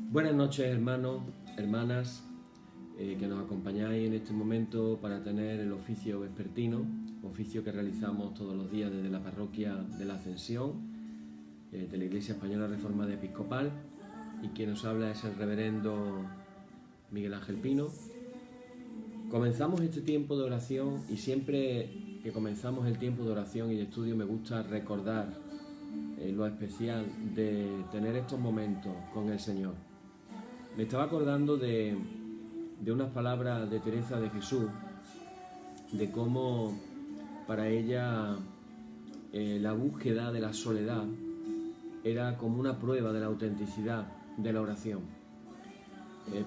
Buenas noches, hermanos, hermanas, que nos acompañáis en este momento para tener el oficio vespertino, oficio que realizamos todos los días desde la parroquia de la Ascensión, de la Iglesia Española Reformada Episcopal, y quien nos habla es el reverendo Miguel Ángel Pino. Comenzamos este tiempo de oración y siempre que comenzamos el tiempo de oración y de estudio me gusta recordar lo especial de tener estos momentos con el Señor. Me estaba acordando de unas palabras de Teresa de Jesús, de cómo para ella la búsqueda de la soledad era como una prueba de la autenticidad de la oración.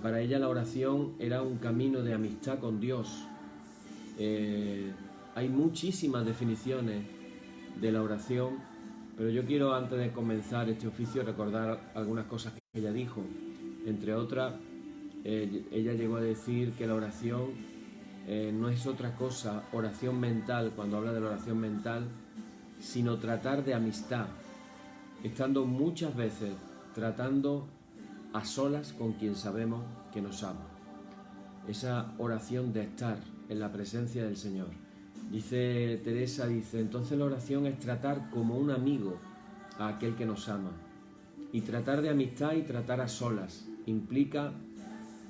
Para ella la oración era un camino de amistad con Dios. Hay muchísimas definiciones de la oración, pero yo quiero, antes de comenzar este oficio, recordar algunas cosas que ella dijo. Entre otras, ella llegó a decir que la oración no es otra cosa, oración mental, cuando habla de la oración mental, sino tratar de amistad, estando muchas veces tratando a solas con quien sabemos que nos ama. Esa oración de estar en la presencia del Señor. Dice Teresa, entonces la oración es tratar como un amigo a aquel que nos ama. Y tratar de amistad y tratar a solas implica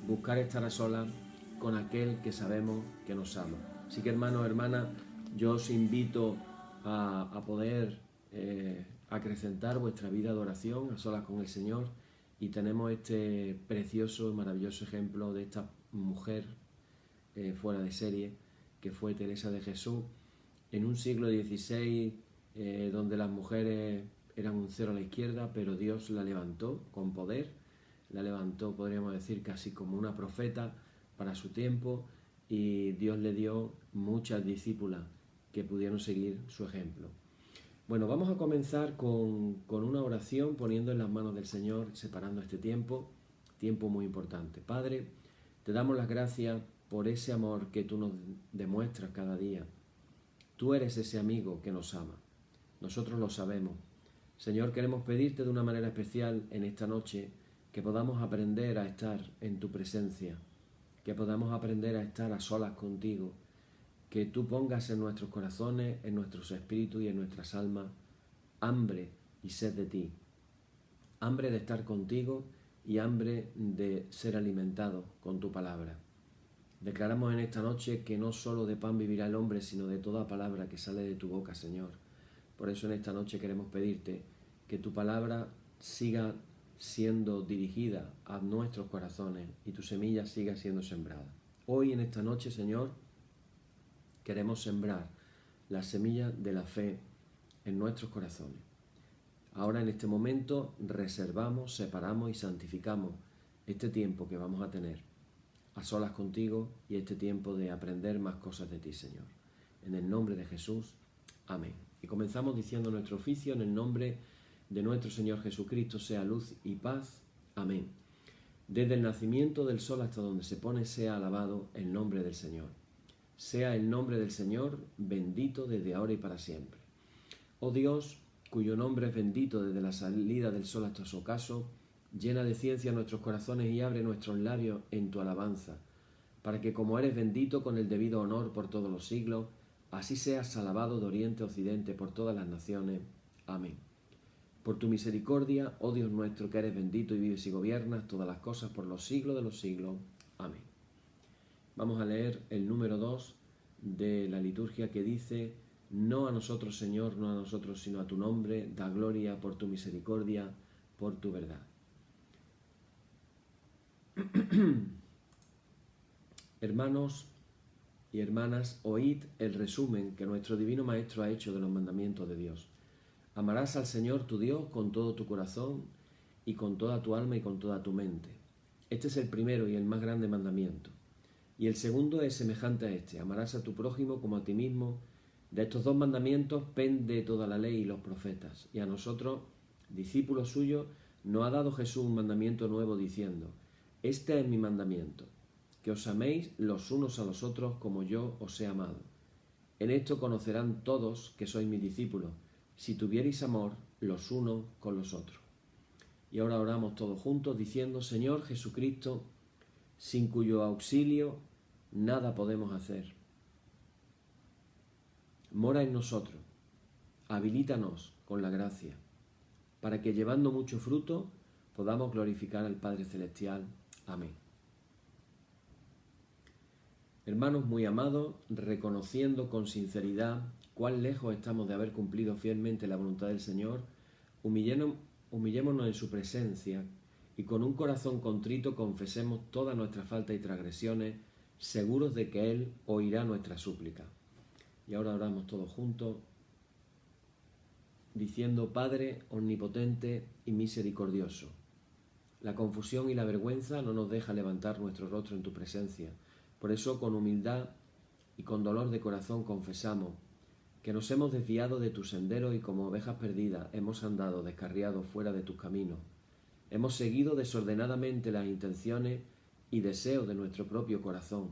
buscar estar a solas con aquel que sabemos que nos ama. Así que, hermanos, hermanas, yo os invito a poder acrecentar vuestra vida de oración a solas con el Señor, y tenemos este precioso y maravilloso ejemplo de esta mujer fuera de serie que fue Teresa de Jesús en un siglo XVI donde las mujeres eran un cero a la izquierda, pero Dios la levantó con poder, la levantó, podríamos decir, casi como una profeta para su tiempo, y Dios le dio muchas discípulas que pudieron seguir su ejemplo. Bueno, vamos a comenzar con una oración poniendo en las manos del Señor, separando este tiempo muy importante. Padre, te damos las gracias por ese amor que tú nos demuestras cada día. Tú eres ese amigo que nos ama. Nosotros lo sabemos. Señor, queremos pedirte de una manera especial en esta noche que podamos aprender a estar en tu presencia, que podamos aprender a estar a solas contigo, que tú pongas en nuestros corazones, en nuestros espíritus y en nuestras almas hambre y sed de ti, hambre de estar contigo y hambre de ser alimentado con tu palabra. Declaramos en esta noche que no solo de pan vivirá el hombre, sino de toda palabra que sale de tu boca, Señor. Por eso en esta noche queremos pedirte que tu palabra siga siendo dirigida a nuestros corazones y tu semilla siga siendo sembrada. Hoy en esta noche, Señor, queremos sembrar la semilla de la fe en nuestros corazones. Ahora en este momento reservamos, separamos y santificamos este tiempo que vamos a tener a solas contigo y este tiempo de aprender más cosas de ti, Señor. En el nombre de Jesús, amén. Y comenzamos diciendo nuestro oficio en el nombre de nuestro Señor Jesucristo, sea luz y paz. Amén. Desde el nacimiento del sol hasta donde se pone, sea alabado el nombre del Señor. Sea el nombre del Señor bendito desde ahora y para siempre. Oh Dios, cuyo nombre es bendito desde la salida del sol hasta su ocaso, llena de ciencia nuestros corazones y abre nuestros labios en tu alabanza, para que como eres bendito con el debido honor por todos los siglos, así seas alabado de oriente a occidente por todas las naciones. Amén. Por tu misericordia, oh Dios nuestro, que eres bendito y vives y gobiernas todas las cosas por los siglos de los siglos. Amén. Vamos a leer el número 2 de la liturgia, que dice: no a nosotros, Señor, no a nosotros, sino a tu nombre, da gloria por tu misericordia, por tu verdad. Hermanos y hermanas, oíd el resumen que nuestro Divino Maestro ha hecho de los mandamientos de Dios. Amarás al Señor tu Dios con todo tu corazón y con toda tu alma y con toda tu mente. Este es el primero y el más grande mandamiento. Y el segundo es semejante a este: amarás a tu prójimo como a ti mismo. De estos dos mandamientos pende toda la ley y los profetas. Y a nosotros, discípulos suyos, nos ha dado Jesús un mandamiento nuevo diciendo: este es mi mandamiento, que os améis los unos a los otros como yo os he amado. En esto conocerán todos que sois mis discípulos, si tuviereis amor los unos con los otros. Y ahora oramos todos juntos diciendo: Señor Jesucristo, sin cuyo auxilio nada podemos hacer. Mora en nosotros, habilítanos con la gracia, para que llevando mucho fruto podamos glorificar al Padre Celestial. Amén. Hermanos muy amados, reconociendo con sinceridad cuán lejos estamos de haber cumplido fielmente la voluntad del Señor, humillémonos en su presencia y con un corazón contrito confesemos todas nuestras faltas y transgresiones, seguros de que Él oirá nuestra súplica. Y ahora oramos todos juntos, diciendo: Padre omnipotente y misericordioso, la confusión y la vergüenza no nos deja levantar nuestro rostro en tu presencia. Por eso, con humildad y con dolor de corazón confesamos que nos hemos desviado de tu sendero y como ovejas perdidas hemos andado descarriados fuera de tus caminos. Hemos seguido desordenadamente las intenciones y deseos de nuestro propio corazón.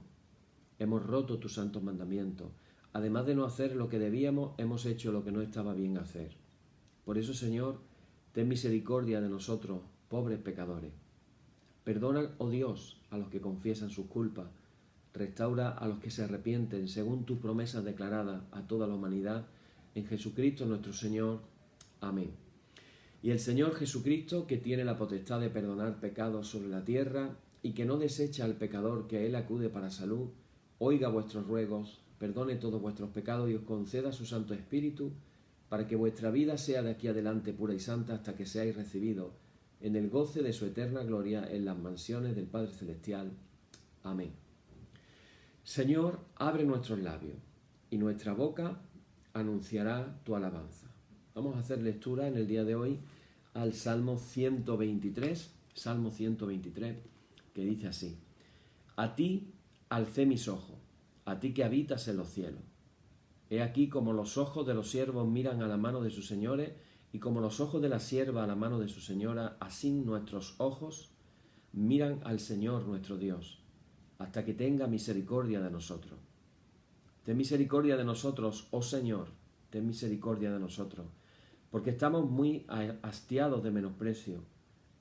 Hemos roto tus santos mandamientos. Además de no hacer lo que debíamos, hemos hecho lo que no estaba bien hacer. Por eso, Señor, ten misericordia de nosotros, pobres pecadores. Perdona, oh Dios, a los que confiesan sus culpas. Restaura a los que se arrepienten, según tus promesas declaradas a toda la humanidad, en Jesucristo nuestro Señor. Amén. Y el Señor Jesucristo, que tiene la potestad de perdonar pecados sobre la tierra y que no desecha al pecador que a Él acude para salud, oiga vuestros ruegos, perdone todos vuestros pecados y os conceda su Santo Espíritu, para que vuestra vida sea de aquí adelante pura y santa hasta que seáis recibidos en el goce de su eterna gloria en las mansiones del Padre Celestial. Amén. Señor, abre nuestros labios y nuestra boca anunciará tu alabanza. Vamos a hacer lectura en el día de hoy al Salmo 123, que dice así: A ti alcé mis ojos, a ti que habitas en los cielos. He aquí como los ojos de los siervos miran a la mano de sus señores, y como los ojos de la sierva a la mano de su señora, así nuestros ojos miran al Señor nuestro Dios, hasta que tenga misericordia de nosotros. Ten misericordia de nosotros, oh Señor, ten misericordia de nosotros, porque estamos muy hastiados de menosprecio.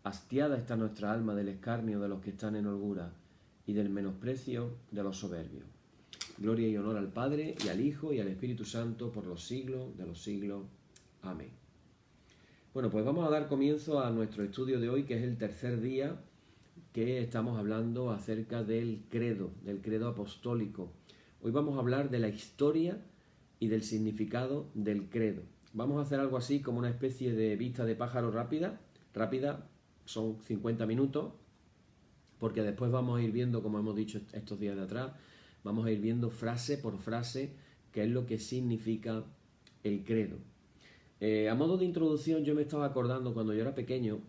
Hastiada está nuestra alma del escarnio de los que están en holgura y del menosprecio de los soberbios. Gloria y honor al Padre, y al Hijo, y al Espíritu Santo, por los siglos de los siglos. Amén. Bueno, pues vamos a dar comienzo a nuestro estudio de hoy, que es el tercer día que estamos hablando acerca del credo apostólico. Hoy vamos a hablar de la historia y del significado del credo. Vamos a hacer algo así como una especie de vista de pájaro rápida, son 50 minutos, porque después vamos a ir viendo, como hemos dicho estos días de atrás, vamos a ir viendo frase por frase qué es lo que significa el credo. A modo de introducción, yo me estaba acordando cuando yo era pequeño,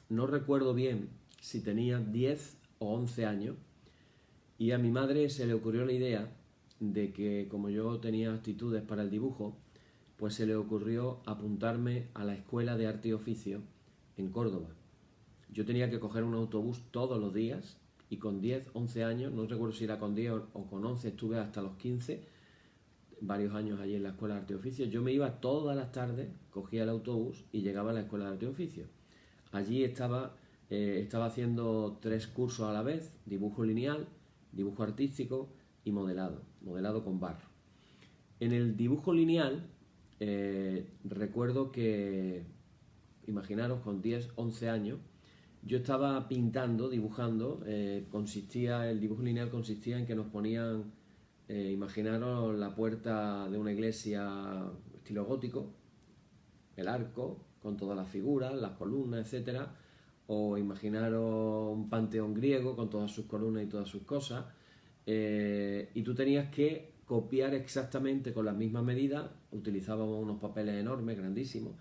no recuerdo bien si tenía 10 o 11 años, y a mi madre se le ocurrió la idea de que, como yo tenía aptitudes para el dibujo, pues se le ocurrió apuntarme a la Escuela de Arte y Oficio en Córdoba. Yo tenía que coger un autobús todos los días, y con 10, 11 años, no recuerdo si era con 10 o con 11, estuve hasta los 15, varios años allí en la Escuela de Arte y Oficio. Yo me iba todas las tardes, cogía el autobús y llegaba a la Escuela de Arte y Oficio. Allí estaba haciendo 3 cursos a la vez: dibujo lineal, dibujo artístico y modelado con barro. En el dibujo lineal, recuerdo que, imaginaros, con 10, 11 años, yo estaba pintando, dibujando. El dibujo lineal consistía en que nos ponían, imaginaros la puerta de una iglesia estilo gótico, el arco con todas las figuras, las columnas, etcétera, o imaginaros un panteón griego con todas sus columnas y todas sus cosas, y tú tenías que copiar exactamente con las mismas medidas. Utilizábamos unos papeles enormes, grandísimos.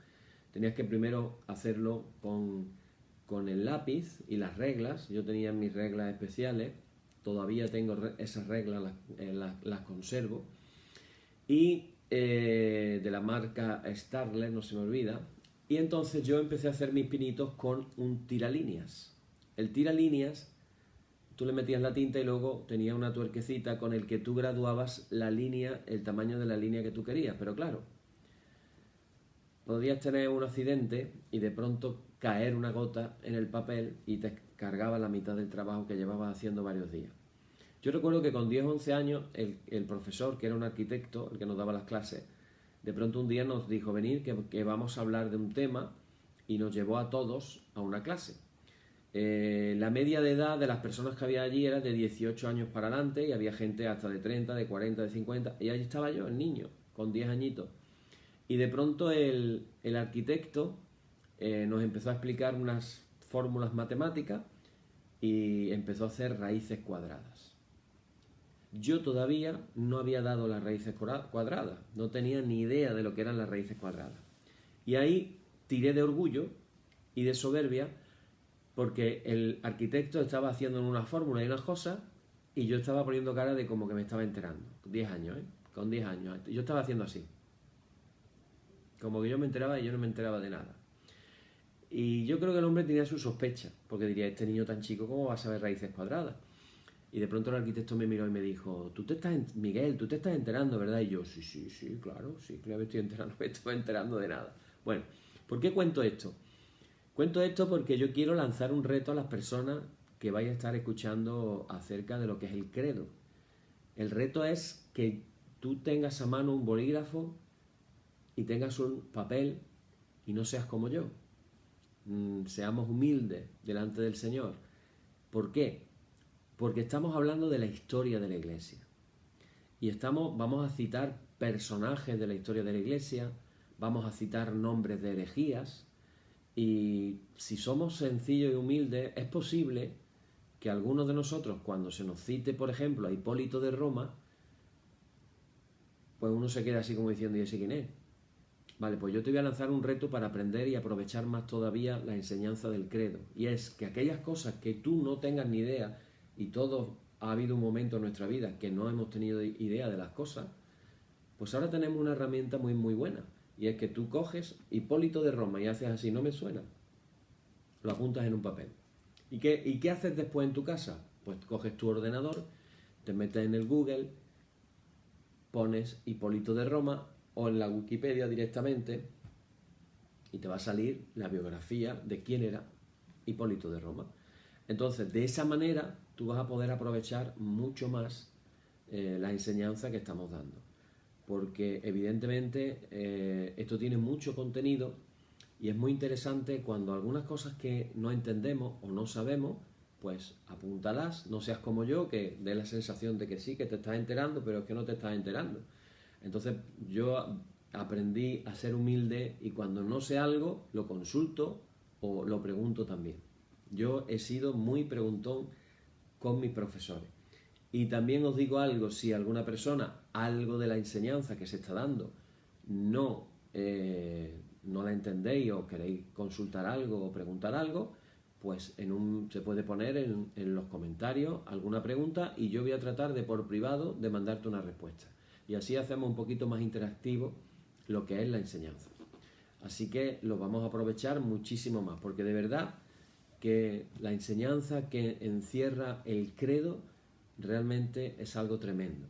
Tenías que primero hacerlo con el lápiz y las reglas. Yo tenía mis reglas especiales, todavía tengo esas reglas, las conservo, y de la marca Starler, no se me olvida. Y entonces yo empecé a hacer mis pinitos con un tiralíneas. El tiralíneas, tú le metías la tinta y luego tenía una tuerquecita con el que tú graduabas la línea, el tamaño de la línea que tú querías. Pero claro, podías tener un accidente y de pronto caer una gota en el papel y te cargaba la mitad del trabajo que llevabas haciendo varios días. Yo recuerdo que con 10 o 11 años el profesor, que era un arquitecto, el que nos daba las clases, de pronto un día nos dijo, venid que vamos a hablar de un tema, y nos llevó a todos a una clase. La media de edad de las personas que había allí era de 18 años para adelante, y había gente hasta de 30, de 40, de 50, y allí estaba yo, el niño, con 10 añitos. Y de pronto el arquitecto nos empezó a explicar unas fórmulas matemáticas y empezó a hacer raíces cuadradas. Yo todavía no había dado las raíces cuadradas, no tenía ni idea de lo que eran las raíces cuadradas. Y ahí tiré de orgullo y de soberbia, porque el arquitecto estaba haciendo una fórmula y unas cosas, y yo estaba poniendo cara de como que me estaba enterando. 10 años, con 10 años. Yo estaba haciendo así. Como que yo me enteraba y yo no me enteraba de nada. Y yo creo que el hombre tenía su sospecha, porque diría, este niño tan chico, ¿cómo va a saber raíces cuadradas? Y de pronto el arquitecto me miró y me dijo, Miguel, tú te estás enterando, ¿verdad? Y yo, sí, claro me estoy enterando, me estoy enterando de nada. Bueno, ¿por qué cuento esto? Cuento esto porque yo quiero lanzar un reto a las personas que vayan a estar escuchando acerca de lo que es el credo. El reto es que tú tengas a mano un bolígrafo y tengas un papel y no seas como yo. Seamos humildes delante del Señor. ¿Por qué? Porque estamos hablando de la historia de la Iglesia. Y vamos a citar personajes de la historia de la Iglesia, vamos a citar nombres de herejías, y si somos sencillos y humildes, es posible que algunos de nosotros, cuando se nos cite, por ejemplo, a Hipólito de Roma, pues uno se queda así como diciendo, ¿y ese quién es? Vale, pues yo te voy a lanzar un reto para aprender y aprovechar más todavía la enseñanza del credo. Y es que aquellas cosas que tú no tengas ni idea, y todos ha habido un momento en nuestra vida que no hemos tenido idea de las cosas, pues ahora tenemos una herramienta muy muy buena. Y es que tú coges Hipólito de Roma y haces así, no me suena, lo apuntas en un papel. ¿Y qué haces después en tu casa? Pues coges tu ordenador, te metes en el Google, pones Hipólito de Roma o en la Wikipedia directamente y te va a salir la biografía de quién era Hipólito de Roma. Entonces, de esa manera tú vas a poder aprovechar mucho más la enseñanza que estamos dando. Porque evidentemente esto tiene mucho contenido y es muy interesante cuando algunas cosas que no entendemos o no sabemos, pues apúntalas, no seas como yo, que dé la sensación de que sí, que te estás enterando, pero es que no te estás enterando. Entonces yo aprendí a ser humilde y cuando no sé algo, lo consulto o lo pregunto también. Yo he sido muy preguntón con mis profesores. Y también os digo algo, si alguna persona, algo de la enseñanza que se está dando, no la entendéis o queréis consultar algo o preguntar algo, pues se puede poner en los comentarios alguna pregunta y yo voy a tratar de por privado de mandarte una respuesta. Y así hacemos un poquito más interactivo lo que es la enseñanza. Así que lo vamos a aprovechar muchísimo más, porque de verdad que la enseñanza que encierra el credo realmente es algo tremendo.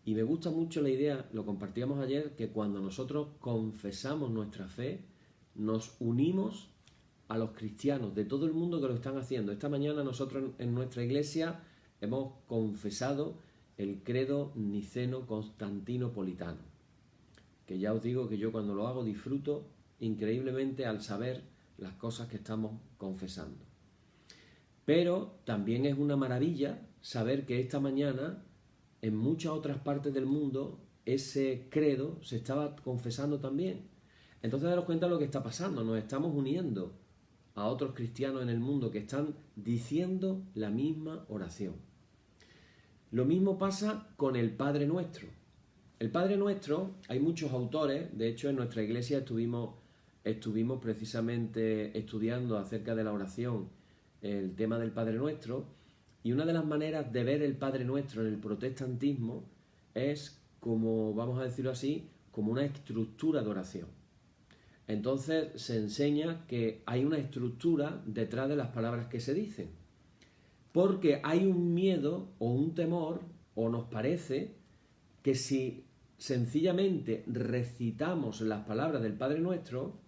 Y me gusta mucho la idea, lo compartíamos ayer, que cuando nosotros confesamos nuestra fe, nos unimos a los cristianos de todo el mundo que lo están haciendo. Esta mañana nosotros en nuestra iglesia hemos confesado el credo niceno-constantinopolitano, que ya os digo que yo cuando lo hago disfruto increíblemente al saber las cosas que estamos confesando. Pero también es una maravilla saber que esta mañana en muchas otras partes del mundo ese credo se estaba confesando también. Entonces daros cuenta de lo que está pasando, nos estamos uniendo a otros cristianos en el mundo que están diciendo la misma oración. Lo mismo pasa con el Padre Nuestro. El Padre Nuestro, hay muchos autores, de hecho en nuestra iglesia estuvimos precisamente estudiando acerca de la oración, el tema del Padre Nuestro, y una de las maneras de ver el Padre Nuestro en el protestantismo es, como vamos a decirlo así, como una estructura de oración. Entonces se enseña que hay una estructura detrás de las palabras que se dicen, porque hay un miedo o un temor, o nos parece que si sencillamente recitamos las palabras del Padre Nuestro,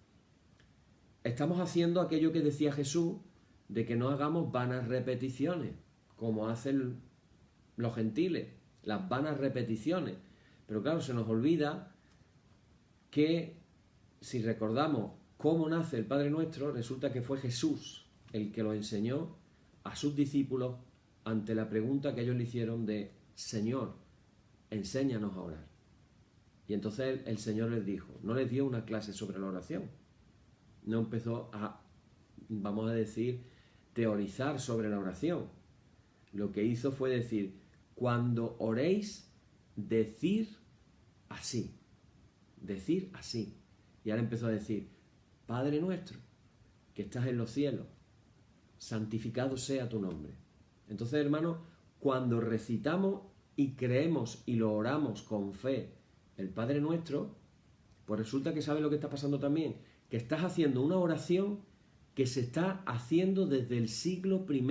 estamos haciendo aquello que decía Jesús, de que no hagamos vanas repeticiones, como hacen los gentiles, las vanas repeticiones. Pero claro, se nos olvida que si recordamos cómo nace el Padre Nuestro, resulta que fue Jesús el que lo enseñó a sus discípulos ante la pregunta que ellos le hicieron de: Señor, enséñanos a orar. Y entonces el Señor les dijo, no les dio una clase sobre la oración, no empezó a, vamos a decir, teorizar sobre la oración. Lo que hizo fue decir: cuando oréis, decir así, decir así. Y ahora empezó a decir: Padre nuestro, que estás en los cielos, santificado sea tu nombre. Entonces, hermanos, cuando recitamos y creemos y lo oramos con fe el Padre Nuestro, pues resulta que ¿sabes lo que está pasando también? Que estás haciendo una oración que se está haciendo desde el siglo I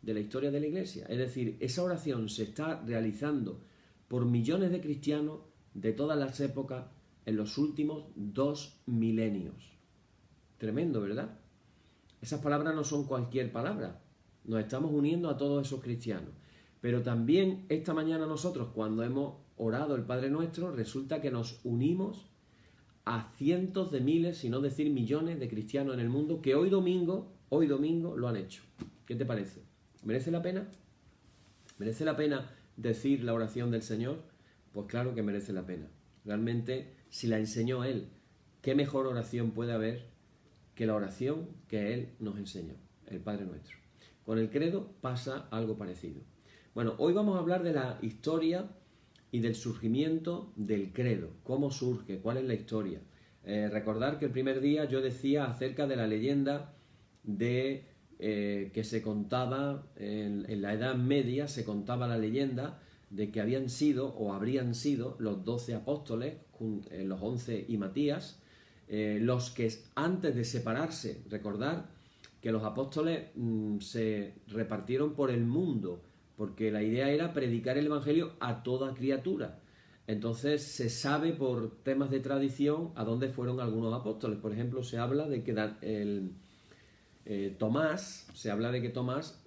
de la historia de la Iglesia. Es decir, esa oración se está realizando por millones de cristianos de todas las épocas en los últimos 2 milenios. Tremendo, ¿verdad? Esas palabras no son cualquier palabra. Nos estamos uniendo a todos esos cristianos. Pero también esta mañana nosotros, cuando hemos orado el Padre Nuestro, resulta que nos unimos a cientos de miles, si no decir millones de cristianos en el mundo que hoy domingo lo han hecho. ¿Qué te parece? ¿Merece la pena? ¿Merece la pena decir la oración del Señor? Pues claro que merece la pena. Realmente, si la enseñó Él, ¿qué mejor oración puede haber que la oración que Él nos enseñó, el Padre Nuestro? Con el credo pasa algo parecido. Bueno, hoy vamos a hablar de la historia y del surgimiento del credo. ¿Cómo surge? ¿Cuál es la historia? Recordar que el primer día yo decía acerca de la leyenda de que se contaba en la Edad Media, se contaba la leyenda de que habían sido o habrían sido los 12 apóstoles, los 11 y Matías, los que antes de separarse, recordar que los apóstoles se repartieron por el mundo, porque la idea era predicar el Evangelio a toda criatura. Entonces se sabe por temas de tradición a dónde fueron algunos apóstoles. Por ejemplo, se habla de que Tomás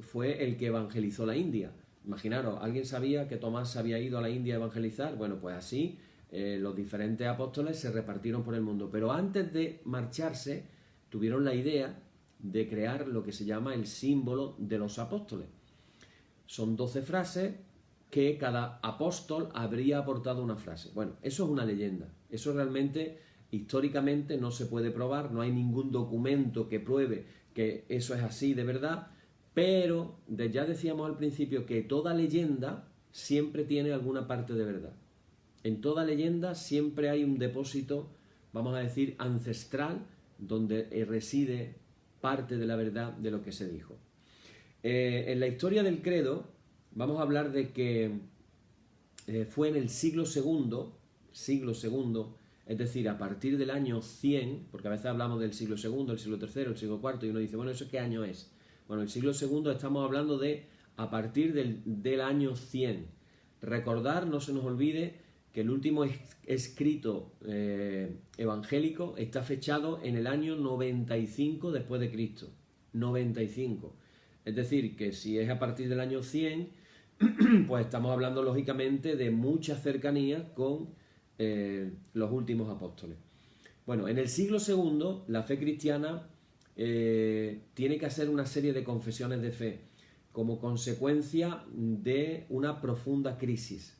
fue el que evangelizó la India. Imaginaros, ¿alguien sabía que Tomás había ido a la India a evangelizar? Bueno, pues así los diferentes apóstoles se repartieron por el mundo. Pero antes de marcharse, tuvieron la idea de crear lo que se llama el símbolo de los apóstoles. Son 12 frases que cada apóstol habría aportado una frase. Bueno, eso es una leyenda. Eso realmente, históricamente, no se puede probar. No hay ningún documento que pruebe que eso es así de verdad. Pero ya decíamos al principio que toda leyenda siempre tiene alguna parte de verdad. En toda leyenda siempre hay un depósito, vamos a decir, ancestral, donde reside parte de la verdad de lo que se dijo. En la historia del credo vamos a hablar de que fue en el siglo II, es decir, a partir del año 100, porque a veces hablamos del siglo II, el siglo III, el siglo IV, y uno dice, bueno, ¿eso qué año es? Bueno, el siglo II estamos hablando de a partir del año 100. Recordar, no se nos olvide, que el último escrito evangélico está fechado en el año 95 después de Cristo. 95. Es decir, que si es a partir del año 100, pues estamos hablando lógicamente de mucha cercanía con los últimos apóstoles. Bueno, en el siglo II la fe cristiana tiene que hacer una serie de confesiones de fe como consecuencia de una profunda crisis.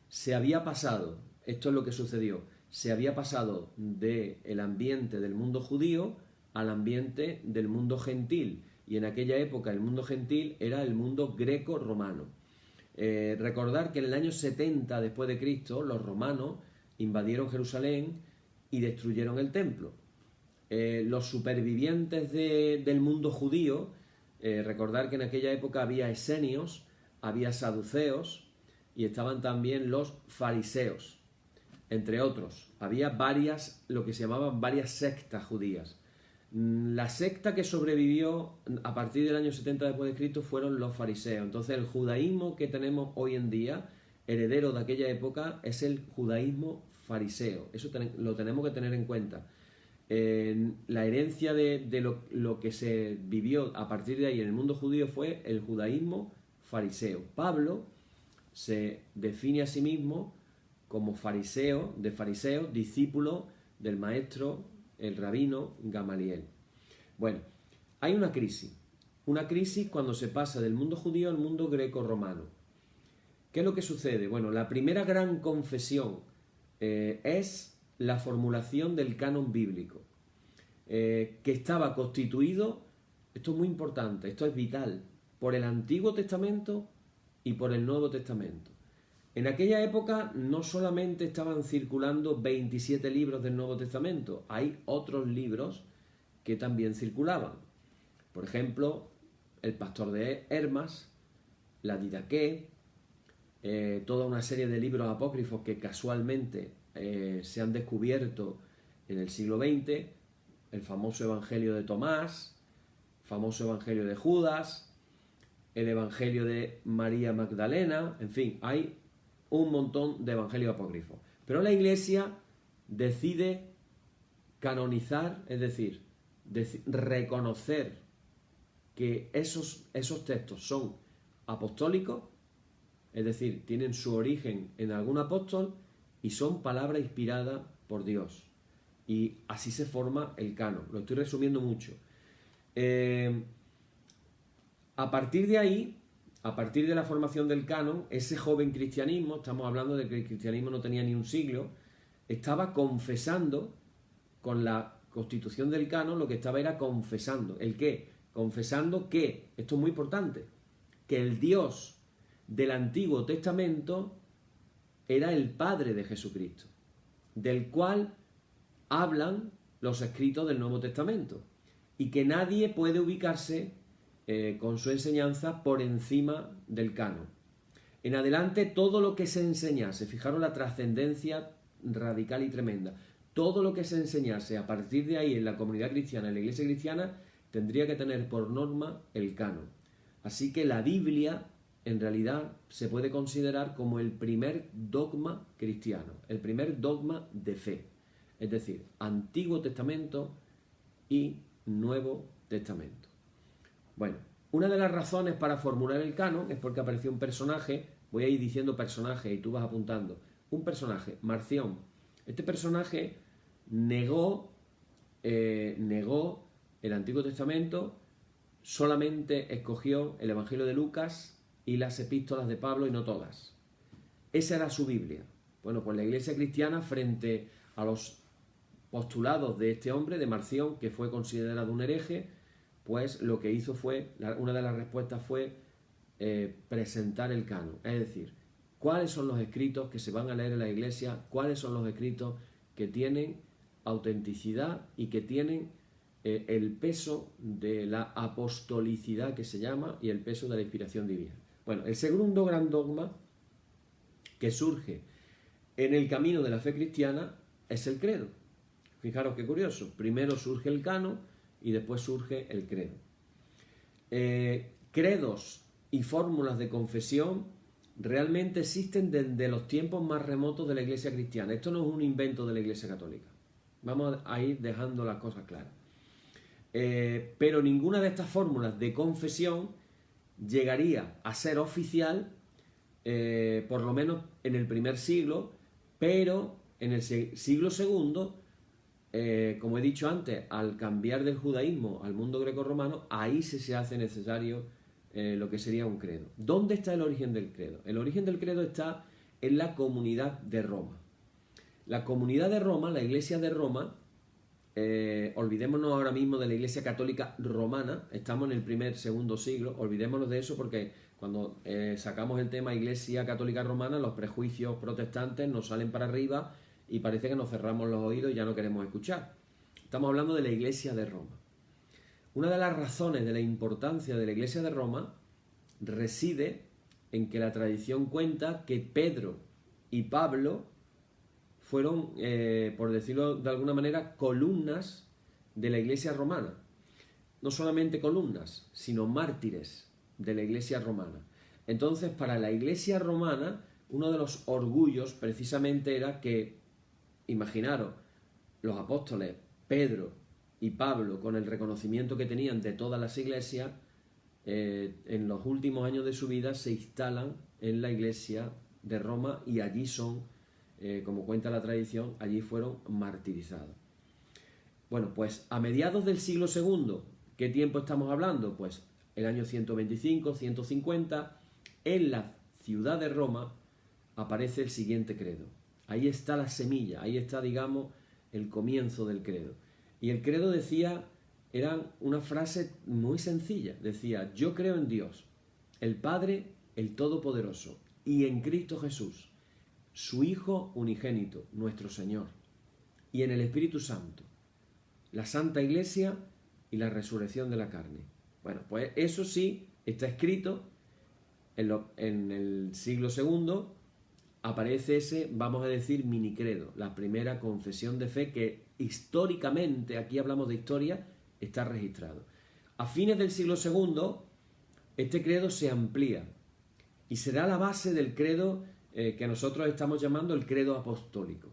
Se había pasado, esto es lo que sucedió, se había pasado del ambiente del mundo judío al ambiente del mundo gentil. Y en aquella época el mundo gentil era el mundo greco-romano. Recordar que en el año 70 después de Cristo los romanos invadieron Jerusalén y destruyeron el templo. Los supervivientes del mundo judío, recordar que en aquella época había esenios, había saduceos y estaban también los fariseos, entre otros. Había lo que se llamaban varias sectas judías. La secta que sobrevivió a partir del año 70 después de Cristo fueron los fariseos. Entonces el judaísmo que tenemos hoy en día, heredero de aquella época, es el judaísmo fariseo. Eso lo tenemos que tener en cuenta. la herencia de lo que se vivió a partir de ahí en el mundo judío fue el judaísmo fariseo. Pablo se define a sí mismo como fariseo, discípulo del maestro, el rabino Gamaliel. Bueno, hay una crisis cuando se pasa del mundo judío al mundo greco-romano. ¿Qué es lo que sucede? Bueno, la primera gran confesión es la formulación del canon bíblico, que estaba constituido, esto es muy importante, esto es vital, por el Antiguo Testamento y por el Nuevo Testamento. En aquella época no solamente estaban circulando 27 libros del Nuevo Testamento, hay otros libros que también circulaban. Por ejemplo, el Pastor de Hermas, la Didaqué, toda una serie de libros apócrifos que casualmente se han descubierto en el siglo XX, el famoso Evangelio de Tomás, famoso Evangelio de Judas, el Evangelio de María Magdalena, en fin, hay un montón de evangelios apócrifos. Pero la Iglesia decide canonizar, es decir, reconocer que esos textos son apostólicos, es decir, tienen su origen en algún apóstol y son palabra inspirada por Dios. Y así se forma el canon. Lo estoy resumiendo mucho. A partir de ahí, a partir de la formación del canon, ese joven cristianismo, estamos hablando de que el cristianismo no tenía ni un siglo, estaba confesando, con la constitución del canon, lo que estaba era confesando. ¿El qué? Confesando que, esto es muy importante, que el Dios del Antiguo Testamento era el Padre de Jesucristo, del cual hablan los escritos del Nuevo Testamento, y que nadie puede ubicarse con su enseñanza por encima del canon. En adelante, todo lo que se enseñase, fijaros la trascendencia radical y tremenda, todo lo que se enseñase a partir de ahí en la comunidad cristiana, en la iglesia cristiana, tendría que tener por norma el canon. Así que la Biblia, en realidad, se puede considerar como el primer dogma cristiano, el primer dogma de fe. Es decir, Antiguo Testamento y Nuevo Testamento. Bueno, una de las razones para formular el canon es porque apareció un personaje, voy a ir diciendo personaje y tú vas apuntando, un personaje, Marción. Este personaje negó el Antiguo Testamento, solamente escogió el Evangelio de Lucas y las epístolas de Pablo y no todas. Esa era su Biblia. Bueno, pues la Iglesia cristiana, frente a los postulados de este hombre, de Marción, que fue considerado un hereje, pues lo que hizo fue, una de las respuestas fue presentar el canon. Es decir, cuáles son los escritos que se van a leer en la Iglesia, cuáles son los escritos que tienen autenticidad y que tienen el peso de la apostolicidad, que se llama, y el peso de la inspiración divina. Bueno, el segundo gran dogma que surge en el camino de la fe cristiana es el credo. Fijaros qué curioso, primero surge el canon y después surge el credo. Credos y fórmulas de confesión realmente existen desde los tiempos más remotos de la Iglesia cristiana. Esto no es un invento de la Iglesia católica. Vamos a ir dejando las cosas claras. Pero ninguna de estas fórmulas de confesión llegaría a ser oficial, por lo menos en el primer siglo, pero en el siglo segundo, como he dicho antes, al cambiar del judaísmo al mundo greco-romano, ahí se hace necesario lo que sería un credo. ¿Dónde está el origen del credo? El origen del credo está en la comunidad de Roma. La comunidad de Roma, la iglesia de Roma, olvidémonos ahora mismo de la iglesia católica romana, estamos en el primer, segundo siglo, olvidémonos de eso porque cuando sacamos el tema iglesia católica romana, los prejuicios protestantes nos salen para arriba y parece que nos cerramos los oídos y ya no queremos escuchar. Estamos hablando de la iglesia de Roma. Una de las razones de la importancia de la iglesia de Roma reside en que la tradición cuenta que Pedro y Pablo fueron, por decirlo de alguna manera, columnas de la iglesia romana. No solamente columnas, sino mártires de la iglesia romana. Entonces, para la iglesia romana, uno de los orgullos precisamente era que, imaginaros, los apóstoles Pedro y Pablo, con el reconocimiento que tenían de todas las iglesias, en los últimos años de su vida se instalan en la iglesia de Roma y allí son, como cuenta la tradición, allí fueron martirizados. Bueno, pues a mediados del siglo II, ¿qué tiempo estamos hablando? Pues el año 125, 150, en la ciudad de Roma aparece el siguiente credo. Ahí está la semilla, ahí está, digamos, el comienzo del credo. Y el credo decía, era una frase muy sencilla, decía: yo creo en Dios, el Padre, el Todopoderoso, y en Cristo Jesús, su Hijo unigénito, nuestro Señor, y en el Espíritu Santo, la Santa Iglesia y la resurrección de la carne. Bueno, pues eso sí está escrito en el siglo II. Aparece ese, vamos a decir, mini credo, la primera confesión de fe que históricamente, aquí hablamos de historia, está registrado. A fines del siglo II, este credo se amplía y será la base del credo que nosotros estamos llamando el credo apostólico.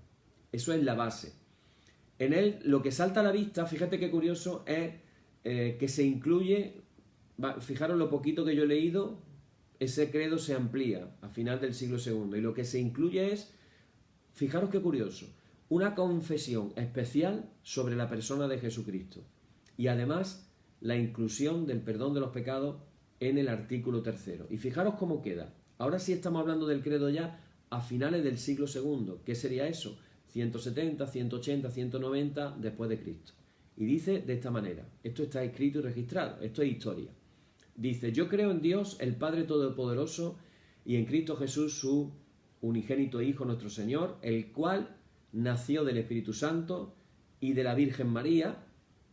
Eso es la base. En él, lo que salta a la vista, fíjate qué curioso, es que se incluye, fijaros lo poquito que yo he leído, ese credo se amplía a final del siglo II y lo que se incluye es, fijaros qué curioso, una confesión especial sobre la persona de Jesucristo y además la inclusión del perdón de los pecados en el artículo 3. Y fijaros cómo queda. Ahora sí estamos hablando del credo ya a finales del siglo II. ¿Qué sería eso? 170, 180, 190 después de Cristo. Y dice de esta manera, esto está escrito y registrado, esto es historia. Dice: yo creo en Dios, el Padre Todopoderoso, y en Cristo Jesús, su unigénito Hijo, nuestro Señor, el cual nació del Espíritu Santo y de la Virgen María,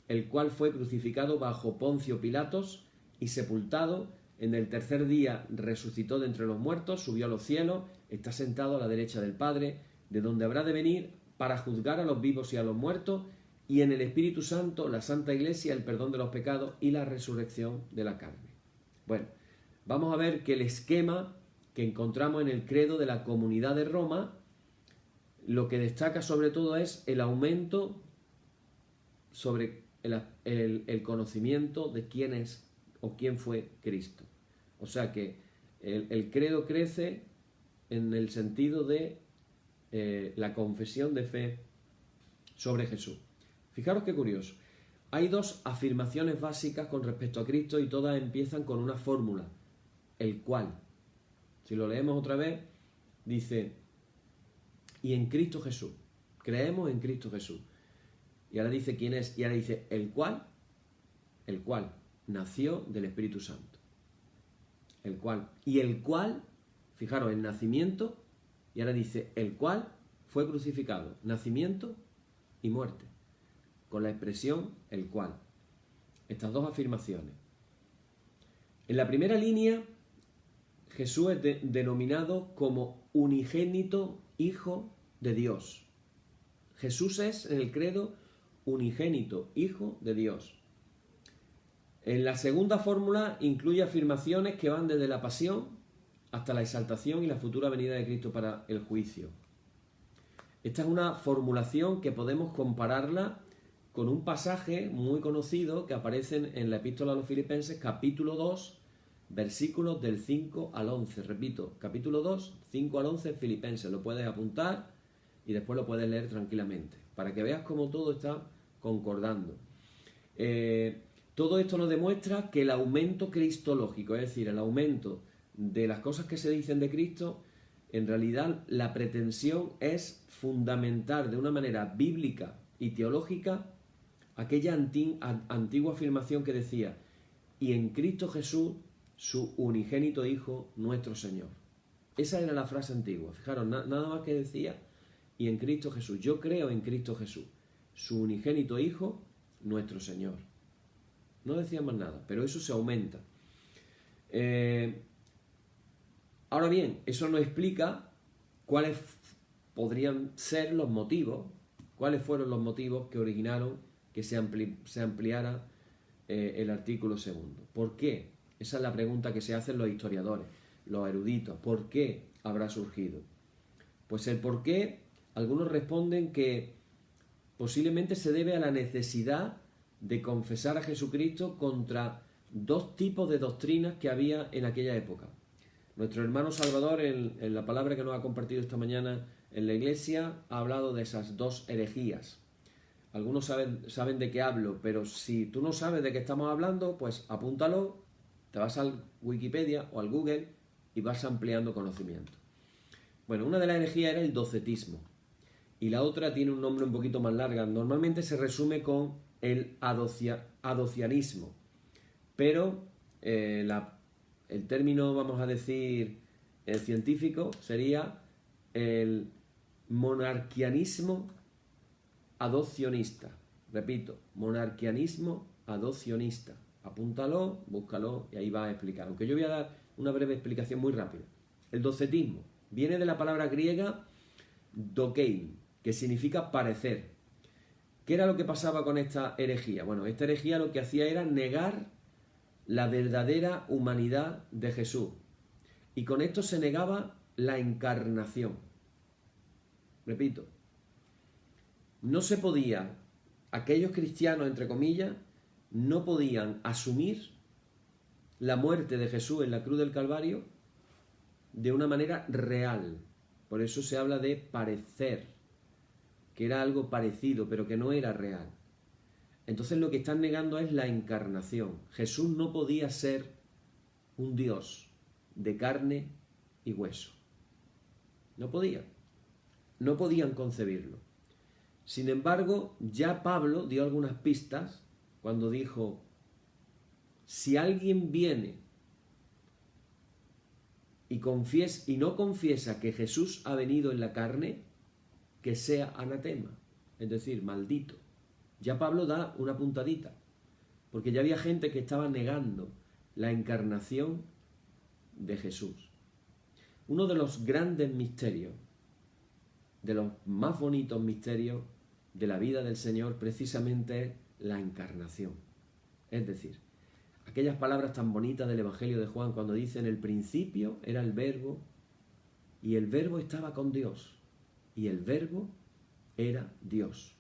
el cual fue crucificado bajo Poncio Pilatos y sepultado. En el tercer día resucitó de entre los muertos, subió a los cielos, está sentado a la derecha del Padre, de donde habrá de venir para juzgar a los vivos y a los muertos, y en el Espíritu Santo, la Santa Iglesia, el perdón de los pecados y la resurrección de la carne. Bueno, vamos a ver que el esquema que encontramos en el credo de la Comunidad de Roma, lo que destaca sobre todo es el aumento sobre el conocimiento de quién es o quién fue Cristo. O sea que el credo crece en el sentido de la confesión de fe sobre Jesús. Fijaros qué curioso. Hay dos afirmaciones básicas con respecto a Cristo y todas empiezan con una fórmula, el cual. Si lo leemos otra vez, dice: y en Cristo Jesús. Creemos en Cristo Jesús. Y ahora dice quién es, y ahora dice el cual nació del Espíritu Santo. El cual. Y el cual, fijaros, el nacimiento, y ahora dice el cual fue crucificado. Nacimiento y muerte. Con la expresión el cual. Estas dos afirmaciones. En la primera línea, Jesús es denominado como unigénito Hijo de Dios. Jesús es, en el credo, unigénito Hijo de Dios. En la segunda fórmula incluye afirmaciones que van desde la pasión hasta la exaltación y la futura venida de Cristo para el juicio. Esta es una formulación que podemos compararla con un pasaje muy conocido que aparece en la Epístola a los Filipenses, capítulo 2, versículos del 5 al 11. Repito, capítulo 2, 5 al 11, Filipenses. Lo puedes apuntar y después lo puedes leer tranquilamente, para que veas cómo todo está concordando. Todo esto nos demuestra que el aumento cristológico, es decir, el aumento de las cosas que se dicen de Cristo, en realidad la pretensión es fundamentar de una manera bíblica y teológica aquella antigua afirmación que decía: y en Cristo Jesús, su unigénito Hijo, nuestro Señor. Esa era la frase antigua. Fijaros, nada más que decía: y en Cristo Jesús. Yo creo en Cristo Jesús, su unigénito Hijo, nuestro Señor. No decía más nada, pero eso se aumenta. Ahora bien, eso nos explica cuáles podrían ser los motivos, cuáles fueron los motivos que originaron que se ampliara el artículo 2. ¿Por qué? Esa es la pregunta que se hacen los historiadores, los eruditos. ¿Por qué habrá surgido? Pues el por qué, algunos responden que posiblemente se debe a la necesidad de confesar a Jesucristo contra dos tipos de doctrinas que había en aquella época. Nuestro hermano Salvador, en la palabra que nos ha compartido esta mañana en la iglesia, ha hablado de esas dos herejías. Algunos saben de qué hablo, pero si tú no sabes de qué estamos hablando, pues apúntalo, te vas al Wikipedia o al Google y vas ampliando conocimiento. Bueno, una de las herejías era el docetismo y la otra tiene un nombre un poquito más largo. Normalmente se resume con el adocianismo, pero el término, vamos a decir, científico sería el monarquianismo adopcionista. Repito, monarquianismo adopcionista. Apúntalo, búscalo y ahí va a explicar. Aunque yo voy a dar una breve explicación muy rápida. El docetismo viene de la palabra griega dokein, que significa parecer. ¿Qué era lo que pasaba con esta herejía? Bueno, esta herejía lo que hacía era negar la verdadera humanidad de Jesús. Y con esto se negaba la encarnación. Repito, no se podía, aquellos cristianos, entre comillas, no podían asumir la muerte de Jesús en la cruz del Calvario de una manera real. Por eso se habla de parecer, que era algo parecido, pero que no era real. Entonces lo que están negando es la encarnación. Jesús no podía ser un Dios de carne y hueso. No podía. No podían concebirlo. Sin embargo, ya Pablo dio algunas pistas cuando dijo: si alguien viene y no confiesa que Jesús ha venido en la carne, que sea anatema, es decir, maldito. Ya Pablo da una puntadita, porque ya había gente que estaba negando la encarnación de Jesús. Uno de los grandes misterios, de los más bonitos misterios de la vida del Señor, precisamente es la encarnación. Es decir, aquellas palabras tan bonitas del Evangelio de Juan cuando dice: en el principio era el Verbo, y el Verbo estaba con Dios, y el Verbo era Dios.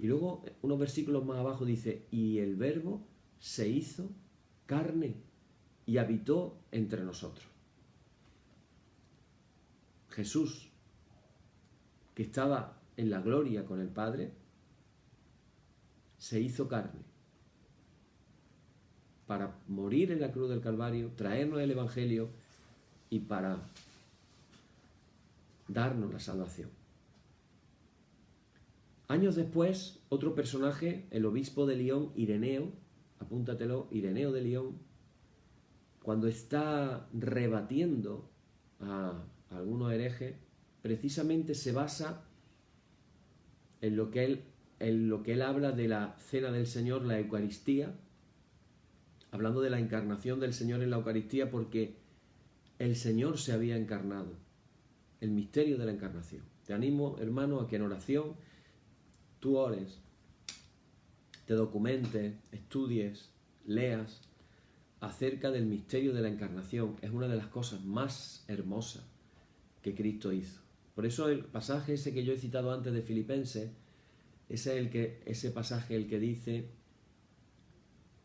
Y luego, unos versículos más abajo dice: y el Verbo se hizo carne y habitó entre nosotros. Jesús, que estaba en la gloria con el Padre, se hizo carne para morir en la cruz del Calvario, traernos el Evangelio y para darnos la salvación. Años después, otro personaje, el obispo de Lyon, Ireneo, apúntatelo, Ireneo de Lyon, cuando está rebatiendo a algunos herejes, precisamente se basa en lo que él habla de la cena del Señor, la Eucaristía, hablando de la encarnación del Señor en la Eucaristía, porque el Señor se había encarnado, el misterio de la encarnación. Te animo, hermano, a que en oración tú ores, te documentes, estudies, leas acerca del misterio de la encarnación. Es una de las cosas más hermosas que Cristo hizo. Por eso el pasaje ese que yo he citado antes de Filipenses, ese pasaje el que dice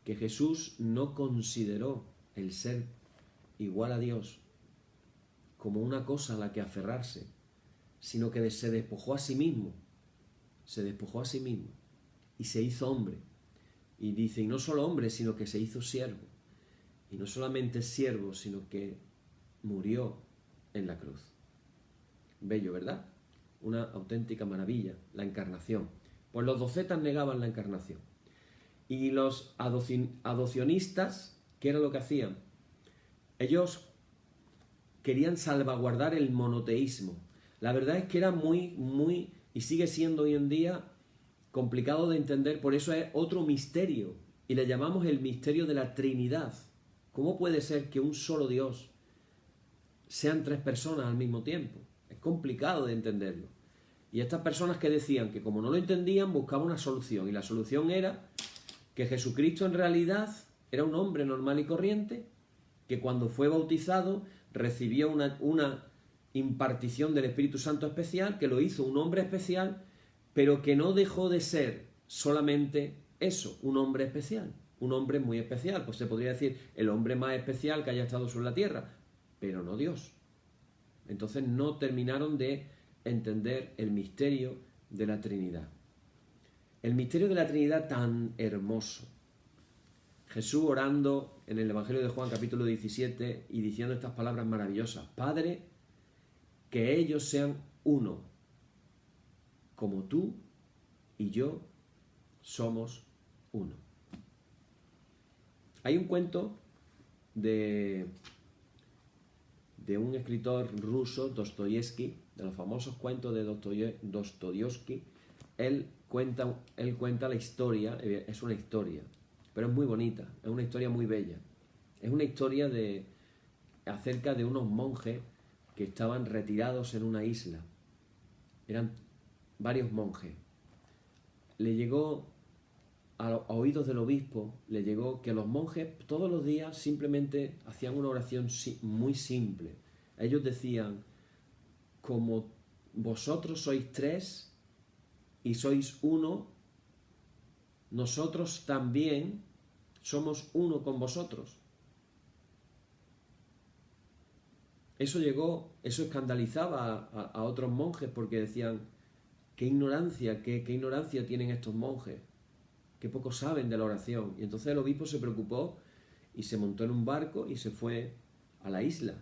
que Jesús no consideró el ser igual a Dios como una cosa a la que aferrarse, sino que se despojó a sí mismo. Se despojó a sí mismo y se hizo hombre. Y dice, y no solo hombre, sino que se hizo siervo. Y no solamente siervo, sino que murió en la cruz. Bello, ¿verdad? Una auténtica maravilla, la encarnación. Pues los docetas negaban la encarnación. Y los adopcionistas, ¿qué era lo que hacían? Ellos querían salvaguardar el monoteísmo. La verdad es que era muy, y sigue siendo hoy en día, complicado de entender, por eso es otro misterio, y le llamamos el misterio de la Trinidad. ¿Cómo puede ser que un solo Dios sean tres personas al mismo tiempo? Es complicado de entenderlo. Y estas personas que decían que como no lo entendían, buscaban una solución, y la solución era que Jesucristo en realidad era un hombre normal y corriente, que cuando fue bautizado recibió una impartición del Espíritu Santo especial, que lo hizo un hombre especial, pero que no dejó de ser solamente eso, un hombre especial, un hombre muy especial. Pues se podría decir el hombre más especial que haya estado sobre la tierra, pero no Dios. Entonces no terminaron de entender el misterio de la Trinidad. El misterio de la Trinidad tan hermoso. Jesús orando en el Evangelio de Juan capítulo 17 y diciendo estas palabras maravillosas. Padre, que ellos sean uno, como tú y yo somos uno. Hay un cuento de un escritor ruso, Dostoyevsky, de los famosos cuentos de Dostoyevsky. Él cuenta la historia, es una historia, pero es muy bonita, es una historia muy bella. Es una historia acerca de unos monjes que estaban retirados en una isla. Eran varios monjes. Le llegó a oídos del obispo, le llegó que los monjes todos los días simplemente hacían una oración muy simple. Ellos decían, como vosotros sois tres y sois uno, nosotros también somos uno con vosotros. Eso escandalizaba a otros monjes porque decían, qué ignorancia tienen estos monjes, qué poco saben de la oración. Y entonces el obispo se preocupó y se montó en un barco y se fue a la isla.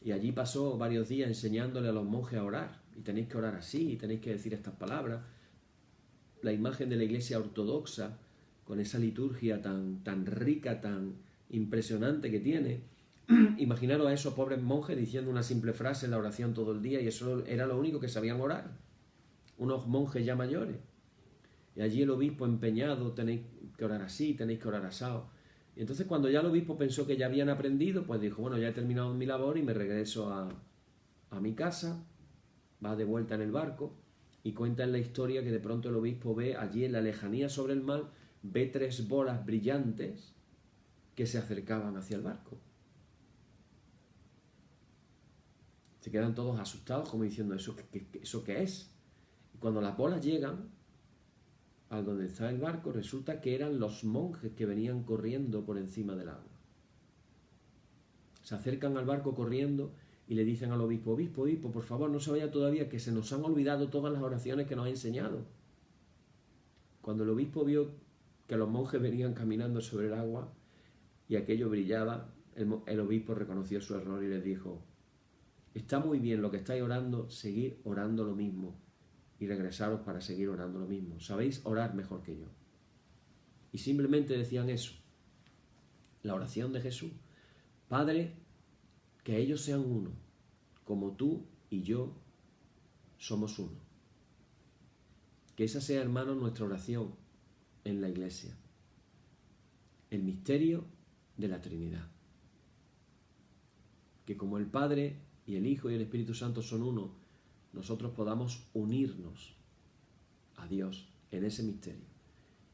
Y allí pasó varios días enseñándole a los monjes a orar. Y tenéis que orar así, y tenéis que decir estas palabras. La imagen de la iglesia ortodoxa, con esa liturgia tan rica, tan impresionante que tiene. Imaginaros a esos pobres monjes diciendo una simple frase en la oración todo el día, y eso era lo único que sabían orar. Unos monjes ya mayores. Y allí el obispo empeñado, tenéis que orar así, tenéis que orar asado. Y entonces cuando ya el obispo pensó que ya habían aprendido, pues dijo, bueno, ya he terminado mi labor y me regreso a mi casa. Va de vuelta en el barco y cuenta en la historia que de pronto el obispo ve allí en la lejanía sobre el mar, ve 3 bolas brillantes que se acercaban hacia el barco. Se quedan todos asustados como diciendo, ¿eso qué es? Y cuando las bolas llegan a donde está el barco, resulta que eran los monjes que venían corriendo por encima del agua. Se acercan al barco corriendo y le dicen al obispo, obispo, por favor, no se vaya todavía, que se nos han olvidado todas las oraciones que nos ha enseñado. Cuando el obispo vio que los monjes venían caminando sobre el agua y aquello brillaba, el obispo reconoció su error y les dijo, está muy bien lo que estáis orando, seguid orando lo mismo y regresaros para seguir orando lo mismo. Sabéis orar mejor que yo. Y simplemente decían eso. La oración de Jesús. Padre, que ellos sean uno, como tú y yo somos uno. Que esa sea, hermanos, nuestra oración en la iglesia. El misterio de la Trinidad. Que como el Padre y el Hijo y el Espíritu Santo son uno, nosotros podamos unirnos a Dios en ese misterio